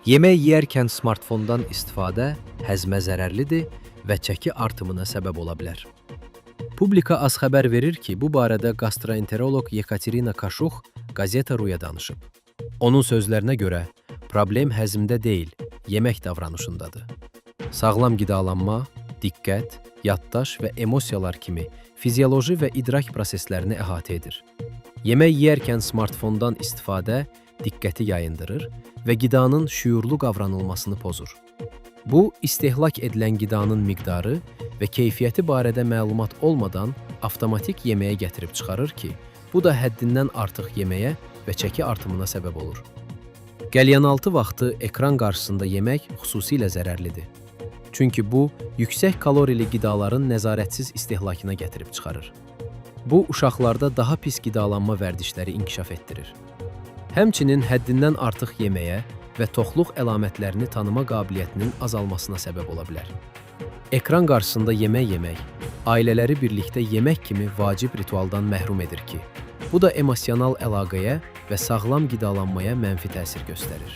Yemək yeyərkən smartfondan istifadə həzmə zərərlidir və çəki artımına səbəb ola bilər. Publika az xəbər verir ki, bu barədə gastroenteroloq Yekaterina Kaşux Gazeta.ru-ya danışıb. Onun sözlərinə görə, problem həzmdə deyil, yemək davranışındadır. Sağlam qidalanma, diqqət, yaddaş və emosiyalar kimi fizioloji və idrak proseslərini əhatə edir. Yemək yeyərkən smartfondan istifadə diqqəti yayındırır və qidanın şüurlu qavranılmasını pozur. Bu, istehlak edilən qidanın miqdarı və keyfiyyəti barədə məlumat olmadan avtomatik yeməyə gətirib çıxarır ki, bu da həddindən artıq yeməyə və çəki artımına səbəb olur. Qəlyanaltı vaxtı ekran qarşısında yemək xüsusilə zərərlidir. Çünki bu, yüksək kalorili qidaların nəzarətsiz istehlakına gətirib çıxarır. Bu, uşaqlarda daha pis qidalanma vərdişləri inkişaf etdirir. Həmçinin həddindən artıq yeməyə və toxluq əlamətlərini tanıma qabiliyyətinin azalmasına səbəb ola bilər. Ekran qarşısında yemək yemək, ailələri birlikdə yemək kimi vacib ritualdan məhrum edir ki, bu da emosional əlaqəyə və sağlam qidalanmaya mənfi təsir göstərir.